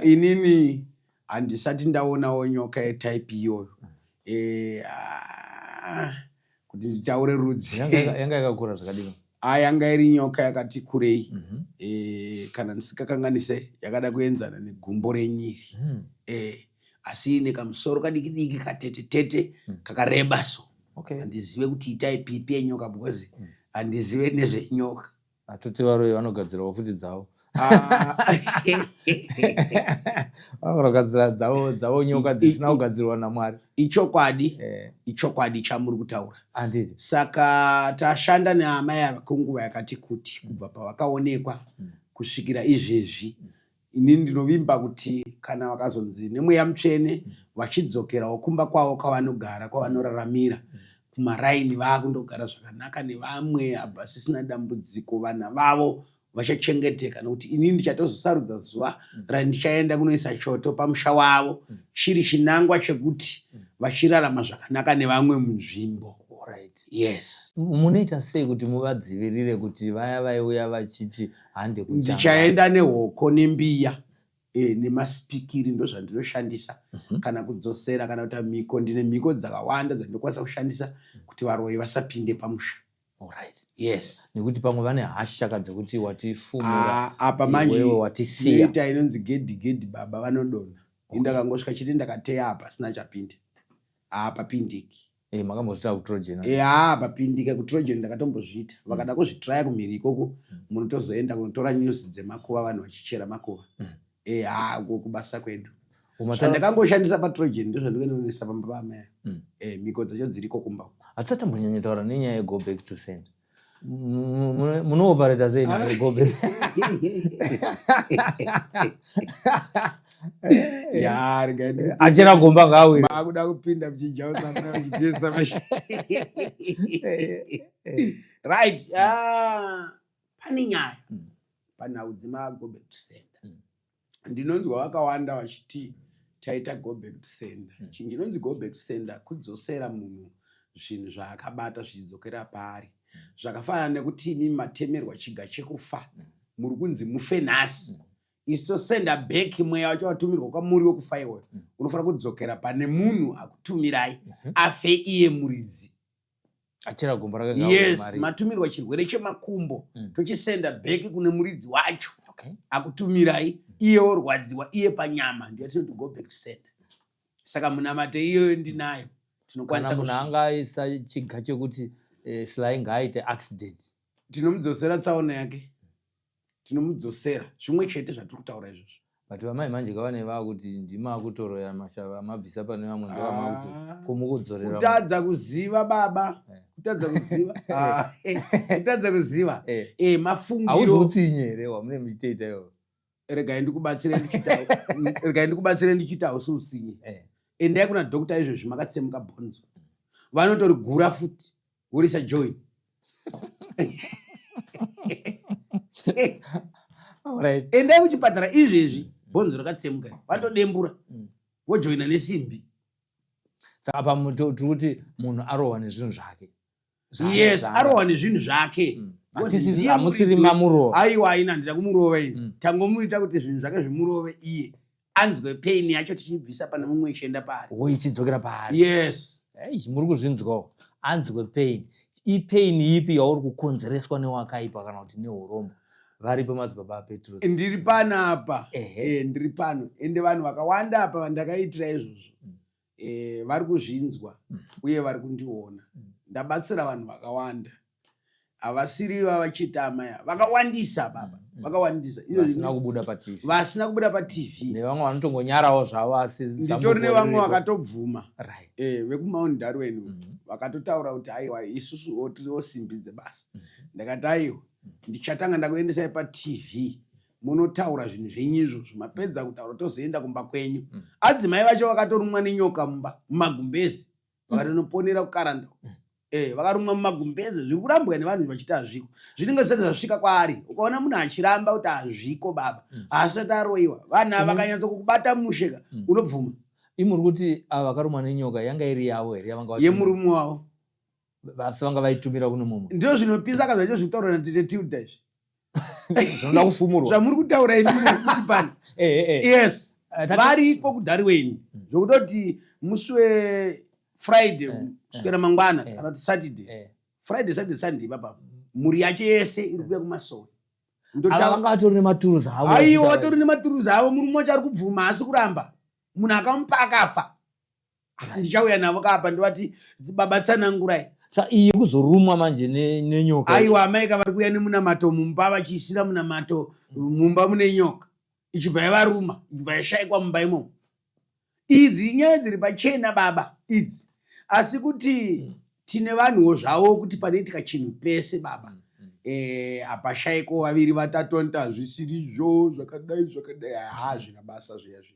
Inini handisati ndaonawo nyoka yetype iyoyo. Kuti nditaure rudzi. Yanga yakakura zvakadini? Yanga iri nyoka yakati kurei. Kana ndisingakanganise yakada kuenzana negumbo renyiri. Asi ine kamusoro kadiki katete kakareba so. Handizive kuti itype ipi yenyoka because handizive nezvenyoka. Atoti varoi vanogadzirawo futi dzavo. Vanogadzira dzavo nyoka dzisina kugadzirwa naMwari. Ichokwadi chamuri kutaura. Handiti. Saka tashanda nehama yavo kunguva yakati kuti kubva pavakaonekwa kusvikira izvezvi. Inini ndinovimba kuti kana vakazonzi nemweya mutsvene vachidzokerawo kumba kwavo kwavanogara, kwavanoraramira, kumaraini vakundogara zvakanaka nevamwe abasisina dambudziko, vana vavo vachachengeteka. Nokuti inini ndichatozosarudza zuva randichaenda kunoisa choto pamusha wavo chiri chinangwa chekuti vachirarama zvakanaka nevamwe munzvimbo. Yes. Munoita sei kuti muvadzivirire kuti vaya vaiuya vachiti hande kutanga? Ndichaenda nehoko nembiya nemasipikiri ndo zvandinoshandisa kana kudzosera, kana kuti mhiko. Ndine mhiko dzakawanda dzandinokwanisa kushandisa kuti varoi vasapinde pamusha. Yes. Nekuti pamwe vane hashaka dzekuti watifumura apa manje watisiya. Inoita inonzi gedhi baba vanodonha. Indakangosvika chiti ndakateya apa sina chapinde. Papindiki. Makambozvita kuTrojan? Papindika kuTrojan ndakatombozviita. Vakada kuzvitraya kumhiri ikoko munotozoenda kunotora nyuzi dzemakuva vanhu vachichera makuva. Kubasa kwedu. Ndakangoshandisa paTrojan ndo zvandinoonesa pamba pamaya. Mhiko dzacho dziriko kumba. Hatisati tambonyanyataura nenyaya yego back to send. Munoopareta sei na go back? Achera gomba ngawe. Makuda kupinda mchinjao sana mchisa mashi. Right. Pane nyaya. Pana udzima go back to send. Ndinonzwa vakawanda vachiti taita go back to send. Chinonzi go back to send kudzosera munhu zvinhu zvaakabata zvichidzokera paari. Zvakafanana nekuti imi matemerwa chiga chekufa muri kunzi mufe nhasi. Isitosenda back mweya wacho watumirwa kwamuri wekufa iwoyo. Unofanira kudzokera pane munhu akutumirai afe iye muridzi. Achera gomba rake ngawe. Yes, matumirwa chirwere chemakumbo tochisenda back kune muridzi wacho. Akutumirai iye orwadziwa iye panyama, ndiyo tinoti go back to sender. Saka munamate iyoyo ndinayo. Tinokwanisa kuti munhu angaisa chiga chekuti Sly ngaaite accident, tinomudzosera tsaona yake, tinomudzosera zvimwe chete zvatiri kutaura izvozvo. But vamai manje kavane vakuti ndima akutoroya mashava amabvisa pane vamwe ndovamakuti kumukudzorera. Kutadza kuziva baba, kutadza kuziva. Kutadza kuziva. Mafungiro. Hauzotsinye here wamune muchitoita iwo. Regai ndikubatsire ndichita usutsinye. Endai kuna dhokota izvozvo makatsemuka bhonzo. Vanotorigura futi. Urisa join. Alright. Endai kuchipatara izvezvi bhonzo rakatsemuka. Vatodembura. Vojoina nesimbi. Saka apa tiri kuti munhu arohwa nezvinhu zvake. Yes, arohwa nezvinhu zvake. Hamusiri mamurohwa. Aiwa ina ndira kumurova ini. Tangomuita kuti zvinhu zvake zvimurove iye. Anzwe pain yacho tichibvisa pane mumwe ichienda paari. Ichidzokera paari. Yes. Muri kuzvinzwawo. Anzwe pain ipain ipi yauri kukonzereswa newakaipa kana kuti neurombo? Varipo madzibaba aPetrus? Ndiri panapa, ndiri pano, ende vanhu vakawanda apa vandakaitira izvozvo vari kuzvinzwa uye vari kundiona. Ndabatsira vanhu vakawanda, havasiri vavachitama ya vakawandisa baba, vakawandisa vasina kubuda paTV, vasina kubuda paTV, nevamwe vanotongonyarawo zvavo asi nditori nevamwe vakatobvuma vekuMount Darwin vakatotaura kuti aiwa isusu osimbidze basa. Ndakati aiwa ndichatanga ndakuendesai paTV munotaura zvinhu zvenyu izvozvo, mapedza kutaura tozoenda kumba kwenyu. Adzimai vacho vakatorumwa nenyoka mumba mumagumbezi vakatonoponera kukaranda vakarumwa mumagumbezi. Zviri kurambwa nevanhu vachita zviko zvinenge zvisati zvasvika kwaari. Ukaona munhu achiramba kuti hazviko baba asati aroiwa, vanhu ava vakanyatsa kukubata musheka unobvuma. Imuri kuti ava vakarumwa nenyoka yanga iri yavo here yemurume wavo vasi vanga vaitumira kuno mumwe? Ndio zvinopisa akazvacho zvitaura natitetilda izvi zvinoda kufumurwa zvamuri kutaura futi pano. Yes, variko kuDarwin zvokutoti musi weFriday kuswera mangwana kana kuti Saturday, Friday Saturday Sunday baba muri yacho yese iri kuya kumasowe. Vanga vatori nematuruzi avo. Aiwa vatori nematuruzi avo. Murume wacho ari kubvuma asi kuramba. Munhu akamupa akafa. Ndichauya navo kapa ndovati baba tsanangurai. Iyi kuzorumwa manje nenyoka. Aiwa amai vari kuya nemunamato mumba vachiisira munamato mumba mune nyoka. Ichibva yavaruma, ichibva yashayikwa mumba imomo. Idzi nyaya dziri pachena baba idzi. Asi kuti tine vanhuwo zvavo kuti panoitika chinhu pese baba. Apashayiko vaviri vatatonta zvisirizvo zvakadai hazvina basa zviyazvi.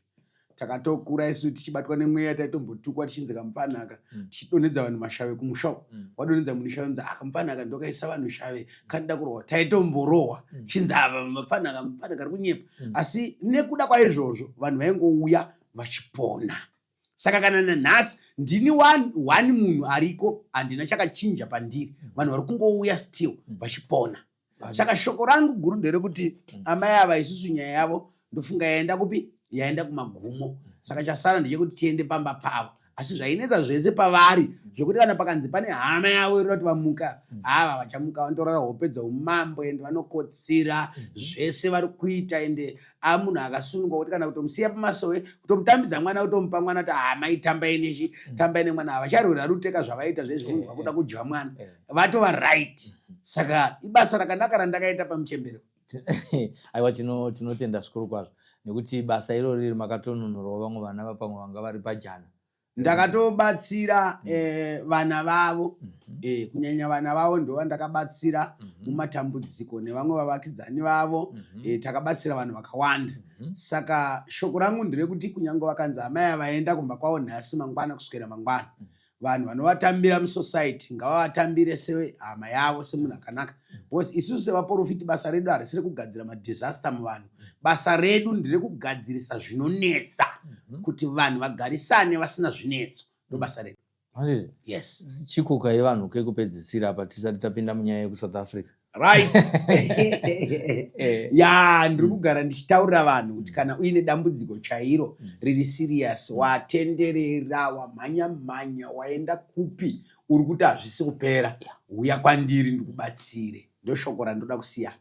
Takatokura isu tichibatwa nemweya taitombotukwa tichinzeka Mupfanaka tichidonedza vanhu mashave kumushawo. Wadonedza munhu shave nza Mupfanaka ndokaisa vanhu shave kandida kurohwa taitomborohwa chinzava Mupfanaka ari kunyepa. Asi nekuda kwaizvozvo vanhu vaingouya vachipona. Saka kana nanhasi ndini one munhu ariko handina chakachinja pandiri. Vanhu vari kungouya still vachipona. Saka shoko rangu guru nderekuti amai ava isusu nyaya yavo ndofunga yaenda kupi? Yaenda kumagumo. Saka chasara ndechekuti tiende pamba pavo. Asi zvainetsa zvese pavari zvokuti kana pakanzi pane hama yavo iroti vamuka, ava vachamuka vandorara hope dzeumambo ende vanokotsira zvese vari kuita. Ende amunhu akasunungwa kuti kana kutomusiya pamasowe kutomutambidza mwana kutomupa mwana kuti mai tambai nechi tambai nemwana havacharwira ruteka zvavaita zvezvo vakuda kudya mwana vatova right. Saka ibasa rakanaka randakaita pamuchembero. Aiwa tinotenda zvikuru kwazvo nekuti basa irori riri makatononhorwa vamwe vana vapamwe vanga vari pajana. Ndakatobatsira vana vavo, kunyanya vana vavo ndova ndakabatsira mumatambudziko nevamwe vavakidzani vavo, takabatsira vanhu vakawanda. Saka shoko rangu nderekuti kunyange vakanzi amai vaenda kumba kwavo nhasi mangwana kuswera mangwana, vanhu vanovatambira musociety ngavavatambire sehama yavo semunhu akanaka. Because isusu sevaprofiti basa redu harisiri kugadzira madisaster muvanhu. Basa redu nderekugadzirisa zvinonetsa kuti vanhu vagarisane vasina zvinetso. Ndo basa redu. Yes. Chikuka yevanhu kekupedzisira apa tisati tapinda munyaya yeku-South Africa. Right. Ya ndiri kugara ndichitaurira vanhu kuti kana uine dambudziko chairo riri serious, watenderera, wamhanya waenda kupi, uri kuti hazvisi kupera, uya kwandiri ndikubatsire. Ndo shoko randoda kusiya.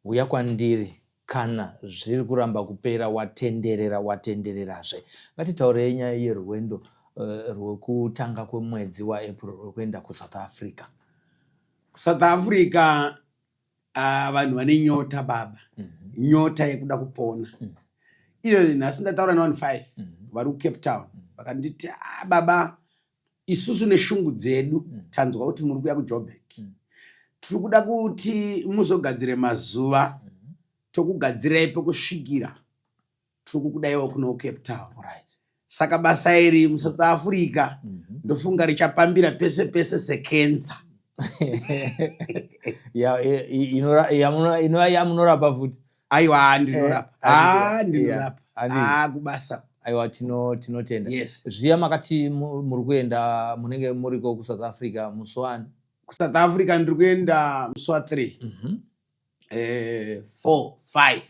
Uya kwandiri kana zviri kuramba kupera watendererazve. Ngatitaurei nyaya yerwendo rwekutanga kwemwedzi waApril rwekuenda kuSouth Africa. South Africa vanhu vane nyota baba, nyota yekuda kupona. Iyo nhasi ndataura na 5 vari kuCape Town vakanditi baba isusu neshungu dzedu tanzwa kuti muri kuya kuJoburg, tiri kuda kuti muzogadzire mazuva tokugadzirai pekusvikira, tiri kukudaiwo kuno Cape Town. Saka basa iri muSouth Africa ndofunga richapambira pese pese sekenza. Yamunorapa futi. Aiwa ndinorapa. Ndinorapa. Kubasa. Aiwa tinotenda. Yes. Zviya makati muri kuenda munenge muriko kuSouth Africa musi wani? kuSouth Africa ndiri kuenda musi wa3. 4, 5,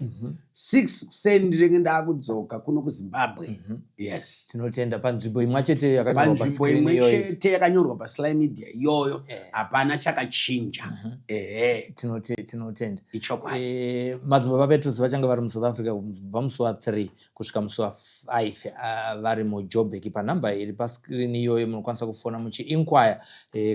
6 kuseni ndinenge ndakudzoka kuno kuZimbabwe. Yes, tinotenda panzvimbo imwe chete yakanyorwa panzvimbo imwe chete yakanyorwa paSly Media iyoyo, hapana chakachinja. tinotenda Ichokwadi. madzibaba Petrus vachanga vari muSouth Africa kubva musi wa3 kusvika musi wa5 vari muJoburg. panhamba iri paskirini iyoyo munokwanisa kufona muchiinquire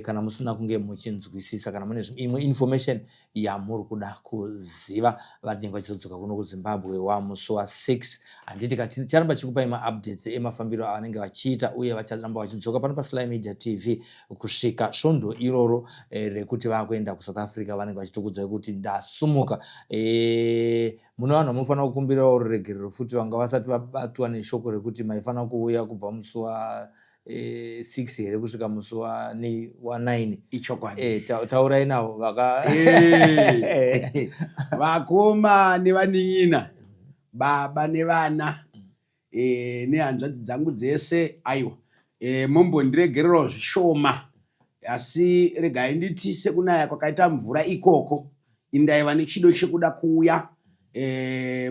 kana musina kunge muchinzwisisa kana mune imwe information yamuri kuda kuziva. Vanenge vachizodzoka kuno kuZimbabwe wamusi wa6. handiti ticharamba chikupai maupdates emafambiro avanenge vachiita uye vacharamba vachidzoka pano paSly Media TV kusvika svondo iroro rekuti vakuenda kuSouth Africa. vanenge vachitokudzai kuti ndasumuka. Mune vanhu vanofanira kukumbirawo ruregerero futi vanga vasati vabatwa neshoko rekuti maifanira kuuya kubva musi wa6 here kusvika musi wa9. Ichokwadi. Taurai navo vakoma nevanin'ina, baba nevana, nehanzvadzi dzangu dzese. Aiwa, mumbondiregererawo zvishoma, asi regai nditi sekunaya kwakaita mvura ikoko indaiva nechido chekuda kuuya.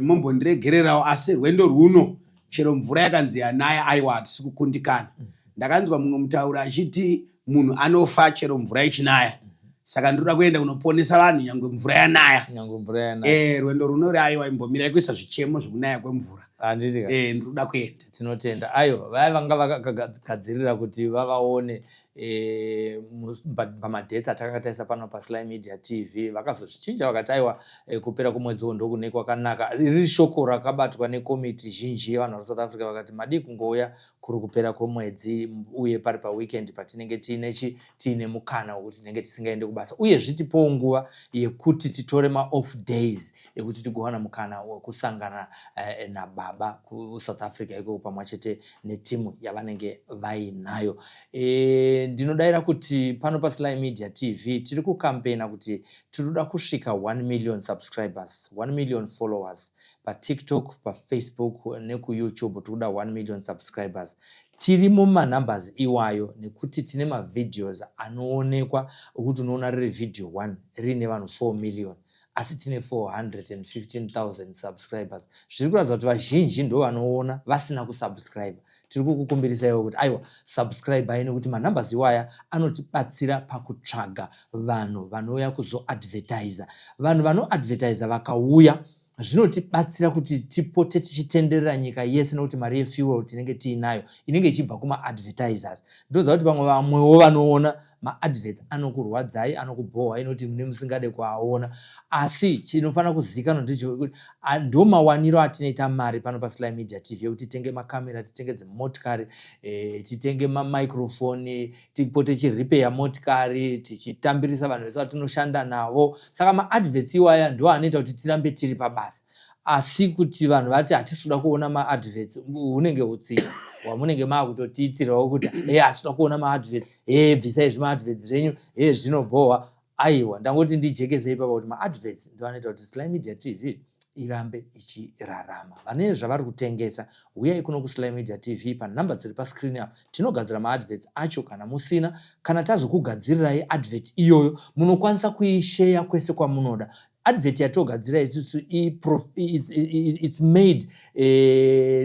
Mumbondiregererawo, asi rwendo rwuno chero mvura yakanzi yanaya, aiwa hatisi kukundikana. Ndakanzwa mumwe mutauri achiti munhu anofa chero mvura ichinaya. Saka ndoda kuenda kunoponesa vanhu nyangwe mvura yanaya. Rwendo runori aiwa imbomirai kuisa zvichemo zvekunaya kwemvura. Ndoda kuenda. Tinotenda. Aiwa, vaya vanga vakagadzirira kuti vavaone pamadhetsi atakanga taisa pano paSly Media TV vakazozvichinja vakati aiwa kupera kwemwedzi uwo ndokune kwakanaka. Riri shoko rakabatwa nekomiti zhinji yevanhu vari South Africa vakati madii kungouya kuri kupera kwemwedzi uye pari paweekend patinenge tiine mukana wekuti tinenge tisingaende kubasa uye zvitipowo nguva yekuti titore ma-off days ekuti tigowana mukana wekusangana nababa kuSouth Africa ikoko pamwe chete netimu yavanenge vainayo. Ndinodaira kuti pano paSly Media TV tiri kukampena kuti tinoda kusvika 1 million subscribers, 1 million followers paTikTok, paFacebook nekuYouTube. Tikuda 1 million subscribers. Tiri mumanumbers iwayo nekuti tine mavideos anoonekwa ukuthi unoona riri video 1 rine vanhu 4 million asi tine 415,000 subscribers. Zviri kuratidza kuti vazhinji ndo vanoona vasina kusubscribe. Tiri kukukumbirisaiwo kuti aiwa subscribe aine kuti manumbers iwaya anotibatsira pakutsvaga vanhu vanouya kuzoadvertiser. Vanhu vanoadvertiser vakauya zvinotibatsira kuti tipote tichitenderera nyika yese nokuti mari yefuel tinenge tiinayo inenge ichibva kumaadvertisers. Ndoziva kuti vamwewo vanoona maadverts anokurwadzai, anokubhohwa inoti mune musingade kuaona, asi chinofanira kuzikanwa ndechekuti ndo mawaniro atinoita mari pano paSly Media TV yekuti titenge makamera, titenge dzimotikari, titenge mamicrophone, tipote tichiripeya motikari, tichitambirisa vanhu vese vatinoshanda navo. Saka maadverts iwaya ndo anoita kuti tirambe tiri pabasa. Asi kuti vanhu vati hatisuda kuona maadverts, unenge utsi wamunenge maakutotiitirawo kuti hatisuda kuona maadverts, bvisai zvimaadverts zvenyu, zvinobhohwa. Aiwa, ndangoti ndijekesei papa kuti maadverts ndo anoita kuti Sly Media TV irambe ichirarama. Vane zvavari kutengesa, uyai kuno kuSly Media TV panhamba dziri paskrini apa. Tinogadzira maadverts acho kana musina, kana tazokugadzirirai advert iyoyo munokwanisa kuishare kwese kwamunoda. Advert yatogadzira isusu it's made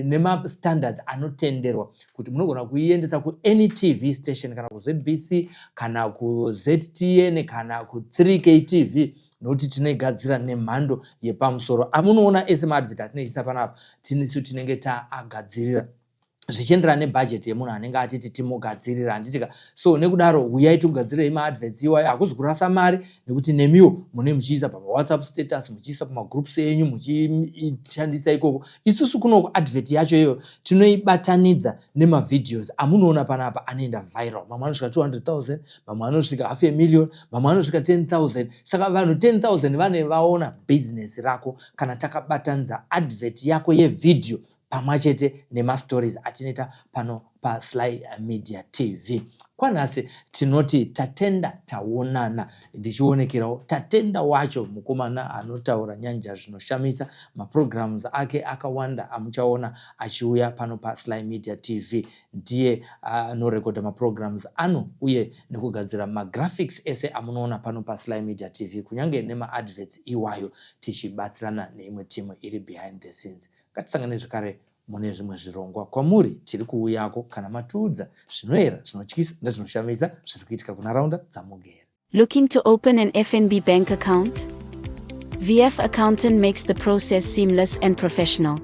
nema standards anotenderwa kuti munogona kuiendesa ku any TV station kana ku ZBC kana ku ZTN kana ku 3K TV nokuti tinoigadzira nemhando yepamusoro. Amunoona ese maadvert atinoisa panapa tinisu tinenge taagadzirira zvichienderana nebudget yemunhu anenge atiti timugadzirira. Handitika so nekudaro uyai tikugadzirei maadverts iwayo, hakuzi kurasa mari nekuti nemiwo mune muchiisa pamawhatsapp status, muchiisa pamagroups enyu, muchishandisa ikoko. Isusu kuno advert yacho iyoyo tinoibatanidza nemavideos amunoona panapa anoenda viral. Mamwe anosvika 200,000, mamwe anosvika 500,000, mamwe anosvika 10,000. Saka vanhu 10,000 vane vaona business rako kana takabatanidza advert yako yevideo pamwe chete nemastories atinoita pano paSly Media TV. Kwanhasi tinoti tatenda taonana, ndichionekerawo tatenda wacho mukomana anotaura nyanja zvinoshamisa. Maprograms ake akawanda amuchaona achiuya pano paSly Media TV. Ndiye anorekodha maprograms ano uye nekugadzira magraphics ese amunoona pano paSly Media TV, kunyange nemaadverts iwayo tichibatsirana neimwe timu iri behind the scenes. Ngatisangane zvakare mune zvimwe zvirongwa kwamuri tiri kuuyako kana matiudza zvinoera, zvinotyisa nezvinoshamisa zviri kuitika kunharaunda dzamugera. Looking to open an FNB bank account? VF Accountant makes the process seamless and professional.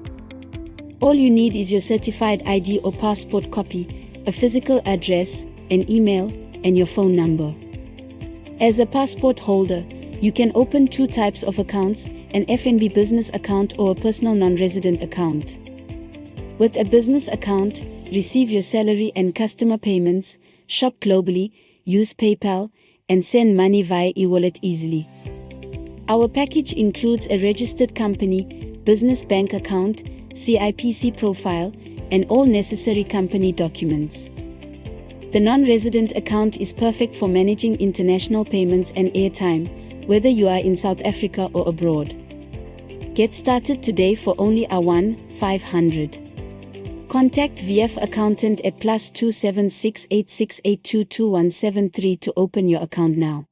All you need is your certified ID or passport copy, a physical address, an email, and your phone number. As a passport holder, you can open 2 types of accounts, an FNB business account or a personal non-resident account. With a business account, receive your salary and customer payments, shop globally, use PayPal, and send money via e-wallet easily. Our package includes a registered company, business bank account, CIPC profile, and all necessary company documents. The non-resident account is perfect for managing international payments and airtime, whether you are in South Africa or abroad. Get started today for only R1,500. Contact VF Accountant at +276 868 22173 to open your account now.